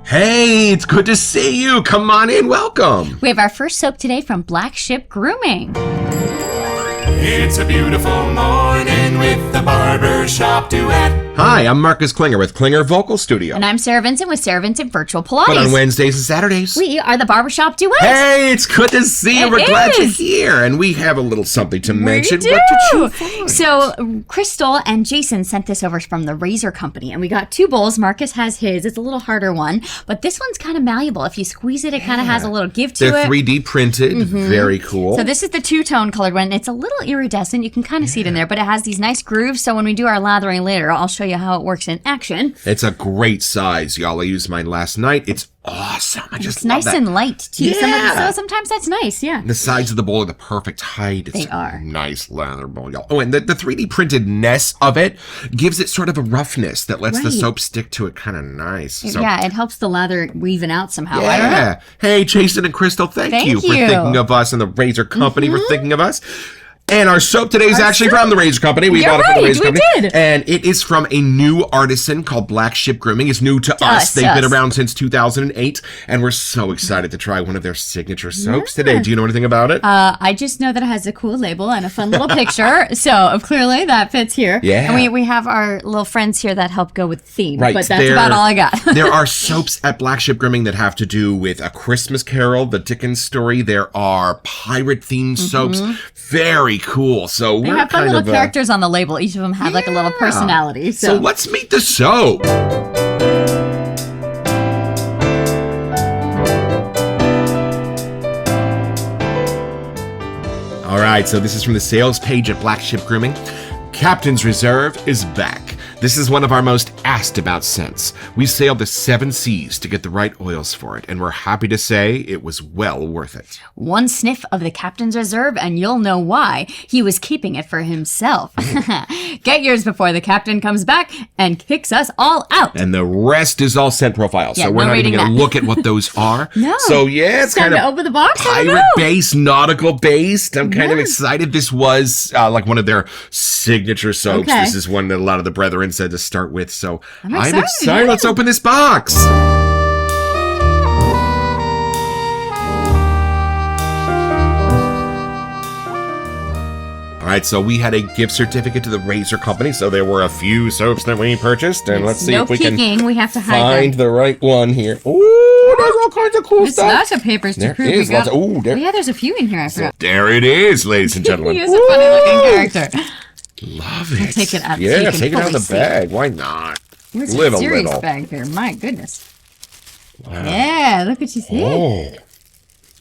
Hey, it's good to see you. Come on in, welcome. We have our first soap today from Barbershop Grooming. It's a beautiful morning with the Barbershop Duet. Hi, I'm Marcus Klinger with Klinger Vocal Studio. And I'm Sarah Vincent with Sarah Vincent Virtual Pilates. But on Wednesdays and Saturdays, we are the Barbershop Duet. Hey, it's good to see you. We're glad you're here. And we have a little something to mention. We do. What did you find? So, Crystal and Jason sent this over from the Razor Company. And we got 2 bowls. Marcus has his. It's a little harder one. But this one's kind of malleable. If you squeeze it, it kind of has a little give to it. They're 3D printed. Very cool. So this is the 2-tone colored one. It's a little iridescent. You can kind of see it in there, but it has these nice grooves. So when we do our lathering later, I'll show you how it works in action. It's a great size, y'all. I used mine last night. It's awesome. I just It's love nice that. and light, too. Yeah. So sometimes that's nice, yeah. The sides of the bowl are the perfect height. It's They are. a nice leather bowl, y'all. Oh, and the 3D printedness of it gives it sort of a roughness that lets the Right. soap stick to it kind of nice. So, Yeah, it helps the lather weaving out somehow. I don't know. yeah. Hey, Jason and Crystal, thank you for thinking of us, and the Razor Company for thinking of us. And our soap today is actually from the Razor Company. We bought it from the Razor Company. Did. And it is from a new artisan called Barbershop Grooming. It's new to us. They've been around since 2008. And we're so excited to try one of their signature soaps today. Do you know anything about it? I just know that it has a cool label and a fun little picture. So clearly that fits here. Yeah. And we have our little friends here that help go with the theme. Right. But that's about all I got. There are soaps at Barbershop Grooming that have to do with A Christmas Carol, the Dickens story. There are pirate-themed soaps. Very cool. So They we're have fun kind little of characters on the label. Each of them have like a little personality. So let's meet the soap. All right, so this is from the sales page at Barbershop Grooming. Captain's Reserve is back. This is one of our most asked about scents. We sailed the 7 seas to get the right oils for it, and we're happy to say it was well worth it. One sniff of the Captain's Reserve and you'll know why. He was keeping it for himself. Get yours before the captain comes back and kicks us all out. And the rest is all scent profiles. Yeah, so we're no not even reading going to that. look at what those are. No. So yeah, it's Time kind to of open the box. I don't know. pirate-based, nautical-based. I'm kind of excited. This was like one of their signature soaps. Okay. This is one that a lot of the brethren said to start with. So I'm excited, excited. yeah. Let's open this box. All right, so we had a gift certificate to the Razor Company, so there were a few soaps that we purchased, and let's see no if we peeking. can We have to hide find them. the right one here. Ooh, there's all kinds of cool There's stuff. lots of papers to There prove is we got. lots of- ooh, there- Oh, yeah, there's a few in here. I forgot. There it is, ladies and gentlemen. He is a funny looking character. Love it. I'll take it out so Yeah, you can take it out of the fully see. bag. Why not? Where's Live a a serious little. bag here? My goodness. Wow. Yeah, look what you see. Oh.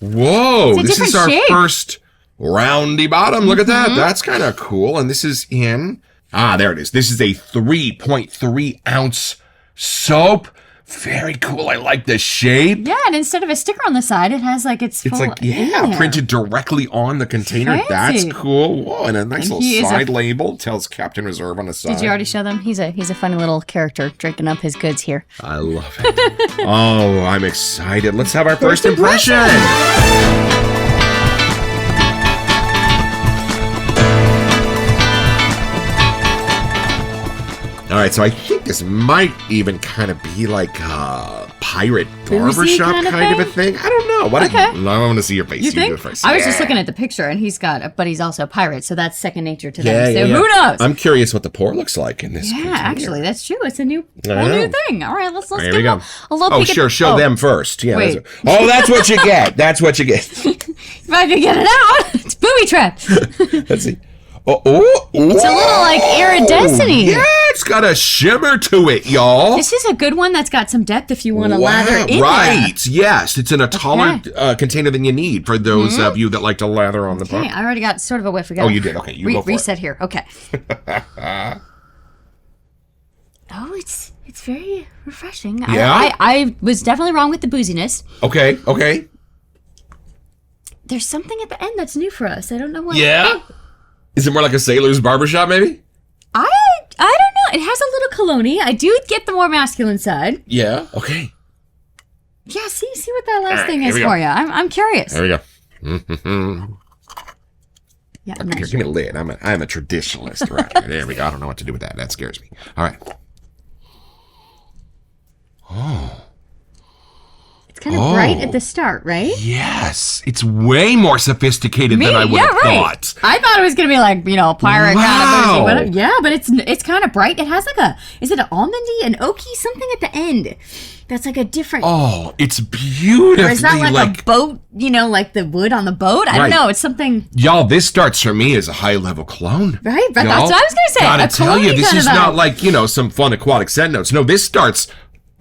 Whoa, It's a this is different our shape. first roundy bottom. Look at that. That's kind of cool. And this is in, there it is. This is a 3.3 ounce soap. Very cool. I like the shape. Yeah, and instead of a sticker on the side, it has like it's It's full like, in there. printed directly on the container. Fancy. That's cool. Whoa, and a nice And little he is side label. Tells Captain Reserve on the side. Did you already show them? He's a funny little character drinking up his goods here. I love it. Oh, I'm excited. Let's have our first impression. All right, so I think this might even kind of be like a pirate barbershop kind of a thing. I don't know. Okay. I want to see your face. You do think? it first. I was just looking at the picture, and but he's also a pirate, so that's second nature to Yeah, them. So yeah. who knows? I'm curious what the pour looks like in this. Yeah, container. actually, that's true. It's a whole know. new thing. All right, let's Here give we them go. a little Oh, peek at- sure. Show them first. Yeah. Wait. That's what you get. That's what you get. If I can get it out, it's booby trapped. Let's see. Oh, It's a little like iridescent-y. Yeah, it's got a shimmer to it, y'all. This is a good one that's got some depth if you want to lather in there. Right. Yes, it's in a taller container than you need for those of you that like to lather on the Okay, pump. I already got sort of a whiff. Oh, you did. Okay, you go for it. Reset here. Okay. Oh, it's very refreshing. Yeah? I was definitely wrong with the booziness. Okay. There's something at the end that's new for us. I don't know what. Yeah? Is it more like a sailor's barbershop, maybe? I don't know. It has a little cologne. I do get the more masculine side. Yeah. Okay. Yeah, see what that last All right, thing here is we go. for you. I'm curious. There we go. Yeah, Here, nice. give me a lid. I'm a traditionalist. Right. There we go. I don't know what to do with that. That scares me. All right. It's kind of bright at the start, right? Yes. It's way more sophisticated than I would have thought. I thought it was gonna be like, pirate kind of whatever. Yeah, but it's kind of bright. It has like is it an almondy, an oaky, something at the end? That's like a different. Oh, it's beautiful. Or is that like a boat? Like the wood on the boat? I don't know. It's something. Y'all, this starts for me as a high level clone. Right, but that's what I was gonna say. Gotta tell you, this is not a... like some fun aquatic scent notes. No, this starts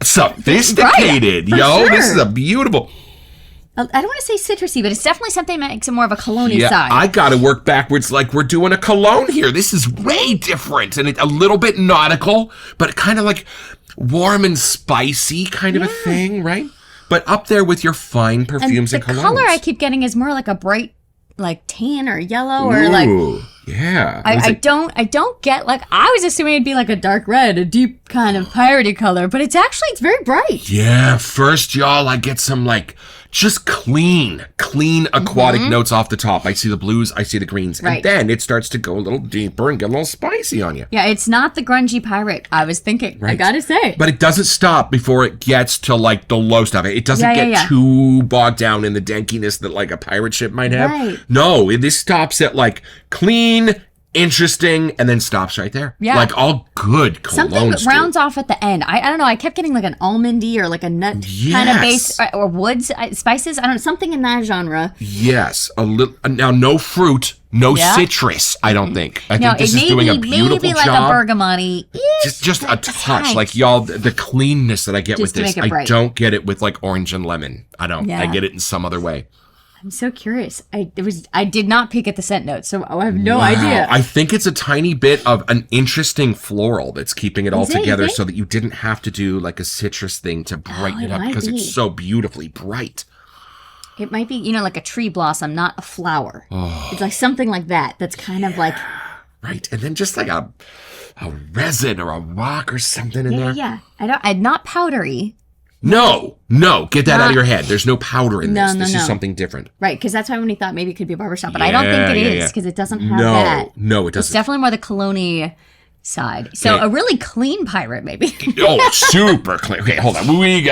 sophisticated. Right, yo, sure. This is a beautiful. I don't want to say citrusy, but it's definitely something that makes it more of a cologne side. I gotta work backwards like we're doing a cologne here. This is way different and a little bit nautical, but kind of like warm and spicy kind of a thing, right? But up there with your fine perfumes and colognes. The color I keep getting is more like a bright, like tan or yellow or like. Yeah. I don't get like I was assuming it'd be like a dark red, a deep kind of piratey color, but it's very bright. Yeah. First, y'all, I get some like just clean aquatic notes off the top. I see the blues, I see the greens, and then it starts to go a little deeper and get a little spicy on you. Yeah, it's not the grungy pirate I was thinking. Right. I gotta say, but it doesn't stop before it gets to like the low stuff. It doesn't get too bogged down in the dankiness that like a pirate ship might have. Right. No, this stops at like clean, interesting, and then stops right there. Yeah. Like all good colognes. Something that rounds off at the end. I don't know. I kept getting like an almondy or like a nut kind of base or woods, spices. I don't know. Something in that genre. Yes. A little. Now, no fruit, no citrus, I don't think. I think this is doing a beautiful maybe like job. A bergamot. Just a touch. Like, y'all, the cleanness that I get with this, I don't get it with like orange and lemon. I don't. I get it in some other way. I'm so curious. I did not peek at the scent notes, so I have no idea. I think it's a tiny bit of an interesting floral that's keeping it all together so that you didn't have to do like a citrus thing to brighten it up because it's so beautifully bright. It might be, like a tree blossom, not a flower. Oh. It's like something like that. That's kind of like... Right. And then just like a resin or a rock or something in there. Yeah. I'm not powdery. No, get that out of your head. There's no powder in this. This is something different. Right, because that's why when we thought maybe it could be a barbershop, but I don't think it is because it doesn't have that. No, it doesn't. It's definitely more the cologne side. So a really clean pirate, maybe. Super clean. Okay, hold on.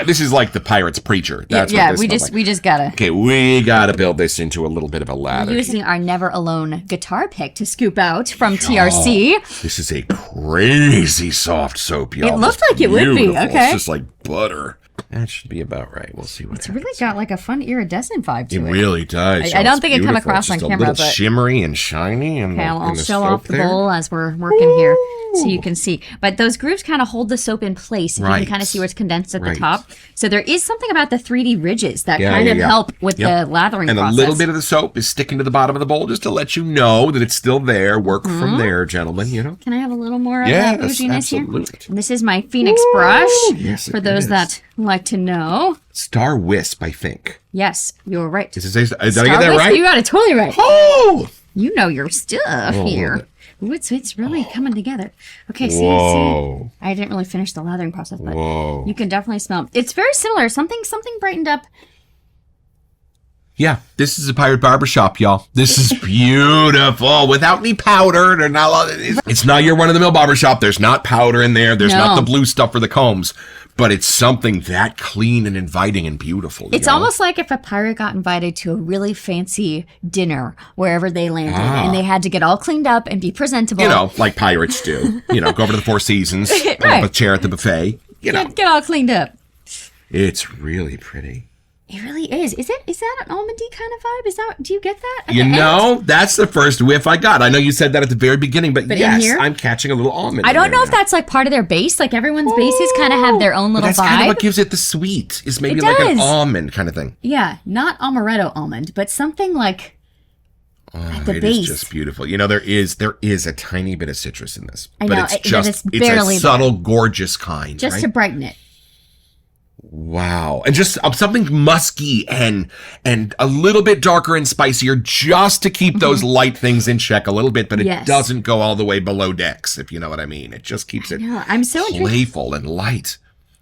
This is like the pirate's preacher. That's what this we just gotta. Okay, we gotta build this into a little bit of a lather. Using our Never Alone guitar pick to scoop out from TRC. This is a crazy soft soap, y'all. It looked like it would be. Okay, it's just like butter. That should be about right. We'll see what it's really got like a fun iridescent vibe to it. It really does. I don't think it come across on camera, but a little shimmery and shiny. Okay, I'll show off the bowl as we're working here so you can see. But those grooves kind of hold the soap in place. If you can kind of see where it's condensed at the top. So there is something about the 3D ridges that kind of help with the lathering process. And a little bit of the soap is sticking to the bottom of the bowl just to let you know that it's still there. Work from there, gentlemen. Can I have a little more of that bouginess here? And this is my Phoenix brush for those that like to know. Star Wisp, I think. Yes, you're right. Did I get that right? You got it totally right. Oh! You know your stuff here. Ooh, it's really coming together. Okay, see. I didn't really finish the lathering process, but you can definitely smell. It's very similar. Something brightened up. Yeah, this is a pirate barbershop, y'all. This is beautiful. Without any powder. It's not your run-of-the-mill barbershop. There's not powder in there. There's not the blue stuff for the combs. But it's something that clean and inviting and beautiful. It's almost like if a pirate got invited to a really fancy dinner wherever they landed, and they had to get all cleaned up and be presentable. Like pirates do. Go over to the Four Seasons, pull up a chair at the buffet. Get all cleaned up. It's really pretty. It really is. Is that an almondy kind of vibe? Do you get that? That's the first whiff I got. I know you said that at the very beginning, but yes, I'm catching a little almond. I don't know if that's like part of their base. Like everyone's bases kind of have their own little vibe. That's kind of what gives it the sweet. Is maybe like an almond kind of thing. Yeah, not amaretto almond, but something like at the base. It's just beautiful. there is a tiny bit of citrus in this, I know, but it's a subtle, gorgeous kind, just to brighten it. Wow. And just something musky and a little bit darker and spicier just to keep those light things in check a little bit, but it doesn't go all the way below decks, if you know what I mean. It just keeps it I'm so playful and light.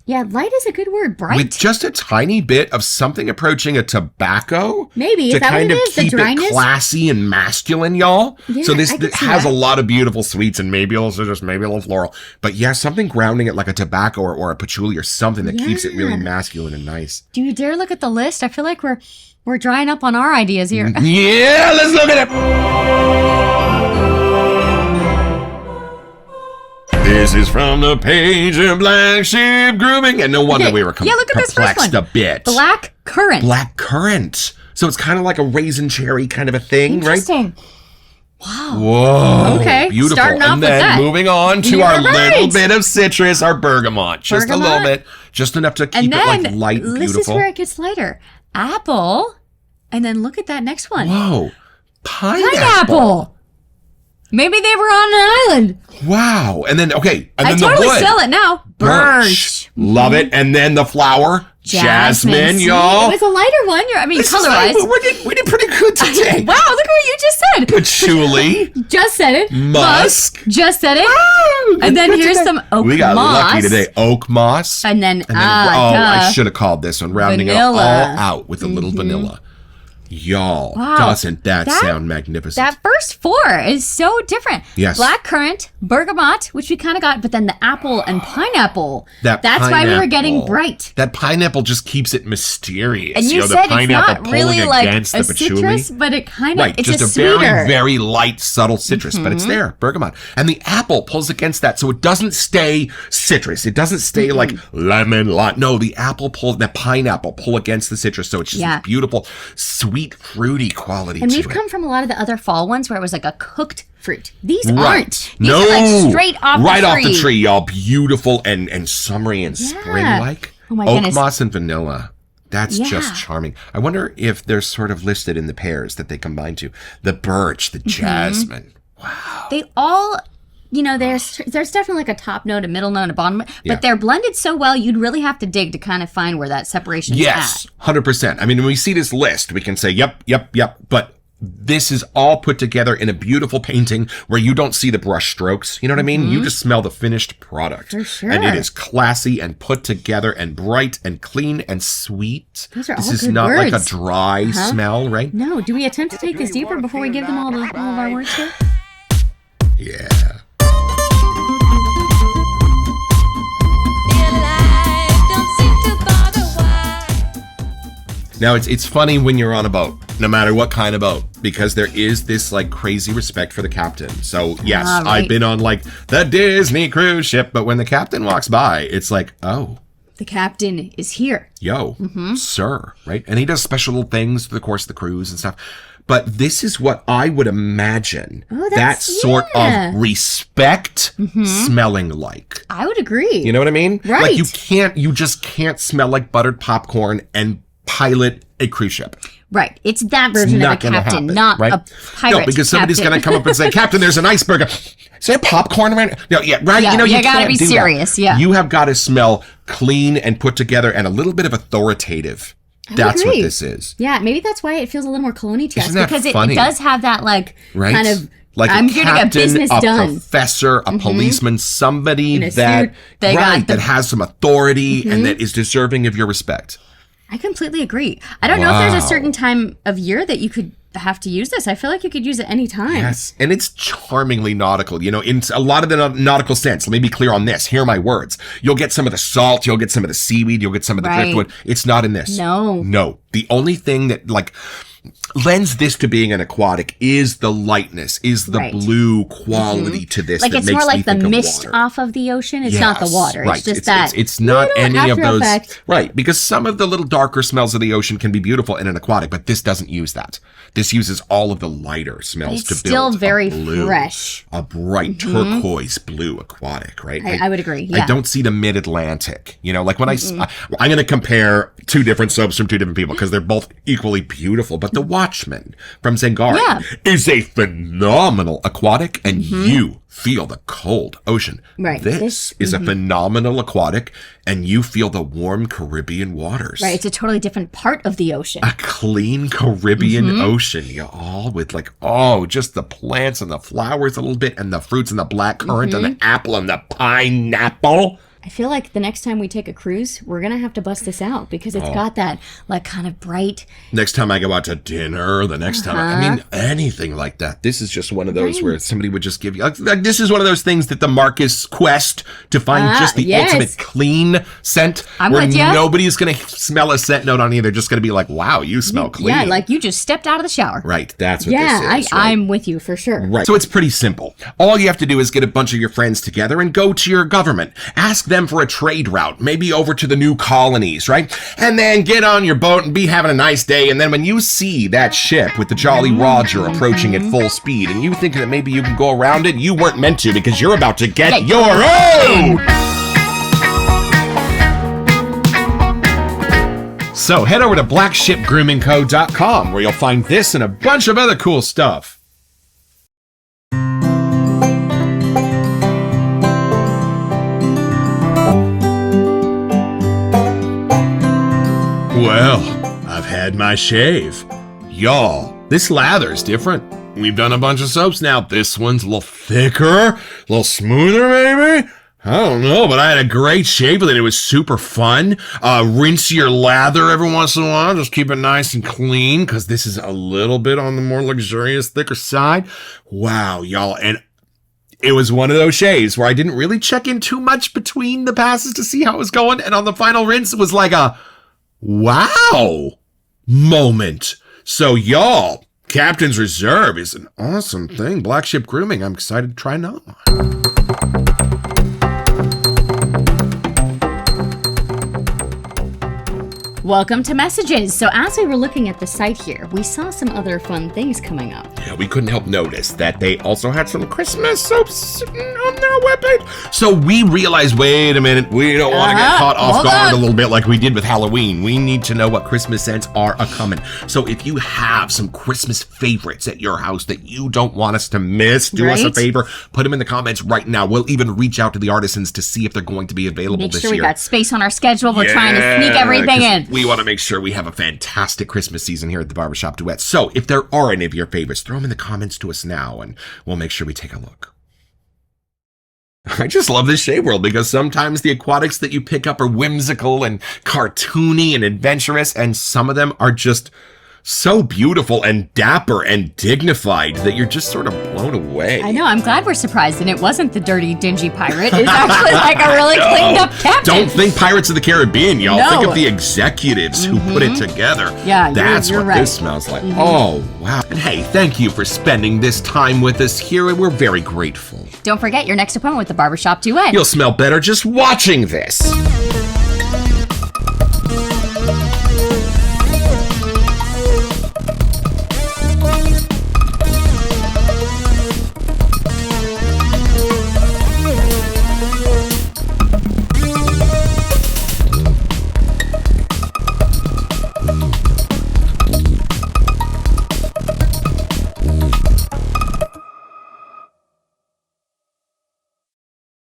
Yeah, light is a good word. Bright. With just a tiny bit of something approaching a tobacco. Maybe. To Is that kind what of it is? The keep dryness? it classy and masculine, y'all. Yeah, so this I can see has that. a lot of beautiful sweets and maybe also just maybe a little floral. But yeah, something grounding it like a tobacco or a patchouli or something that keeps it really masculine and nice. Do you dare look at the list? I feel like we're drying up on our ideas here. Yeah, let's look at it. This is from the page of Black Sheep Grooming. And no wonder we were look at this first perplexed one. a bit. Black currant. Black currant. So it's kind of like a raisin cherry kind of a thing, right? Interesting. Wow. Whoa. Okay, Beautiful. starting off and with then that. moving on to You're our right. little bit of citrus, our bergamot. Just a little Bergamot. bit. Just enough to And keep then, it like light and this beautiful. is where it gets lighter. Apple. And then look at that next one. Whoa. Pineapple. Maybe they were on an island. Wow. And then, okay. And I then totally the wood. smell it now. Birch. Love it. And then the flower. Jasmine, See, y'all. It was a lighter one. I mean, This is color-wise. like- we did pretty good today. Wow, look at what you just said. Patchouli. Just said it. Musk. Just said it. And then here's some oak We got moss. lucky today. Oak moss. And then, I duh. should have called this one, rounding Vanilla. it all out with a little vanilla. Y'all, Wow. doesn't that sound magnificent? That first four is so different. Yes. Black currant, bergamot, which we kind of got, but then the apple and pineapple. That That's why we were getting pineapple. bright. That pineapple just keeps it mysterious. And you know, said the it's pineapple not really pulling like against a the patchouli. citrus, but it kind of, Right, it's just just a sweeter. very, very light, subtle citrus, but it's there, bergamot. And the apple pulls against that, so it doesn't stay citrus. It doesn't stay like lemon, lime. No, the pineapple pull against the citrus, so it's just beautiful, sweet, fruity quality And to we've it. come from a lot of the other fall ones where it was like a cooked fruit. These Right. aren't. These No. are like straight off right the off tree. the tree, y'all. Beautiful and summery and spring-like. Oh my Oak goodness. moss and vanilla. That's Yeah. just charming. I wonder if they're sort of listed in the pairs that they combine to. The birch, the jasmine. They all, you know, there's definitely like a top note, a middle note, a bottom, but they're blended so well, you'd really have to dig to kind of find where that separation is Yes, at. 100%. I mean, when we see this list, we can say, yep. But this is all put together in a beautiful painting where you don't see the brush strokes. You know what I mean? You just smell the finished product. For sure. And it is classy and put together and bright and clean and sweet. Those are This all is good not like a words. dry smell, right? No, do we attempt to take this deeper before we give them all of our words here? Yeah. Now, it's funny when you're on a boat, no matter what kind of boat, because there is this like crazy respect for the captain. So yes, right. I've been on like the Disney cruise ship, but when the captain walks by, it's like, oh, The captain is here. yo, sir, right? And he does special little things through the course of the cruise and stuff. But this is what I would imagine that that's- sort yeah. of respect smelling like. I would agree. You know what I mean? Right. Like you just can't smell like buttered popcorn and pilot a cruise ship. Right. It's that version of a Not gonna captain, happen, not right? a pirate No, because somebody's captain. going to come up and say, Captain, there's an iceberg. Is there popcorn around? No, yeah, right. Yeah, you know, you you gotta can't be do that. serious, yeah. You have got to smell clean and put together and a little bit of authoritative. That's what agree. this is. Yeah, maybe that's why it feels a little more colony to us, Isn't that because it funny? does have that like Right? kind of like I'm a here to get captain, business a done. professor, a policeman, somebody In a that suit, they got right the- that has some authority and that is deserving of your respect. I completely agree. I don't know if there's a Wow. certain time of year that you could have to use this. I feel like you could use it any time. Yes, and it's charmingly nautical, you know, in a lot of the nautical sense. Let me be clear on this. Hear my words. You'll get some of the salt, you'll get some of the seaweed, you'll get some of the Right. driftwood. It's not in this. No. No. The only thing that like lends this to being an aquatic is the lightness, is the Right. blue quality to this. Like that it's makes more me like the think of mist water. off of the ocean. It's not the Yes, water. Right. It's just that. It's not little any of after those. effect. Right. Because some of the little darker smells of the ocean can be beautiful in an aquatic, but this doesn't use that. This uses all of the lighter smells It's to still build very a blue, fresh. a bright turquoise blue aquatic, right? I would agree. I Yeah. don't see the mid-Atlantic. You know, like when I'm going to compare two different soaps from two different people because they're both equally beautiful. But The Watchman from Zangari Yeah. is a phenomenal aquatic, and you feel the cold ocean. Right. This is a phenomenal aquatic, and you feel the warm Caribbean waters. Right. It's a totally different part of the ocean. A clean Caribbean ocean, you all with like, oh, just the plants and the flowers a little bit and the fruits and the black currant and the apple and the pineapple. I feel like the next time we take a cruise, we're going to have to bust this out because it's got that like kind of bright. Next time I go out to dinner, the next time, I mean, anything like that. This is just one of those where somebody would just give you, like this is one of those things that the Marcus quest to find just the ultimate clean scent where nobody's going to smell a scent note on you. They're just going to be like, wow, you smell clean. Yeah, like you just stepped out of the shower. Right, that's what this is. Yeah, I'm with you for sure. Right, so it's pretty simple. All you have to do is get a bunch of your friends together and go to your government. Ask them for a trade route, maybe over to the new colonies, right? And then get on your boat and be having a nice day. And then when you see that ship with the Jolly Roger approaching at full speed and you think that maybe you can go around it, you weren't meant to because you're about to get your own! So head over to blackshipgroomingco.com where you'll find this and a bunch of other cool stuff. Well, I've had my shave. Y'all, this lather's different. We've done a bunch of soaps now. This one's a little thicker, a little smoother maybe. I don't know, but I had a great shave with it. It was super fun. Rinse your lather every once in a while. Just keep it nice and clean because this is a little bit on the more luxurious, thicker side. Wow, y'all. And it was one of those shaves where I didn't really check in too much between the passes to see how it was going. And on the final rinse, it was like a wow moment. So y'all, Captain's Reserve is an awesome thing. Black Ship Grooming. I'm excited to try it on. Welcome to Messages. So as we were looking at the site here, we saw some other fun things coming up. Yeah, we couldn't help notice that they also had some Christmas soaps sitting on their webpage. So we realized, wait a minute, we don't want to get caught off guard a little bit like we did with Halloween. We need to know what Christmas scents are a-coming. So if you have some Christmas favorites at your house that you don't want us to miss, do us a favor, put them in the comments right now. We'll even reach out to the artisans to see if they're going to be available this year. Make sure we got space on our schedule. We're trying to sneak everything in. We want to make sure we have a fantastic Christmas season here at the Barbershop Duet. So if there are any of your favorites, throw them in the comments to us now, and we'll make sure we take a look. I just love this shave world because sometimes the aquatics that you pick up are whimsical and cartoony and adventurous, and some of them are just so beautiful and dapper and dignified that you're just sort of blown away. I know. I'm glad we're surprised, and it wasn't the dirty, dingy pirate. It's actually like a really cleaned up captain. Don't think Pirates of the Caribbean, y'all. No. Think of the executives who put it together. Yeah, that's you're what right. This smells like. Oh, wow. And hey, thank you for spending this time with us here, and we're very grateful. Don't forget your next appointment with the Barbershop Duet. You'll smell better just watching this.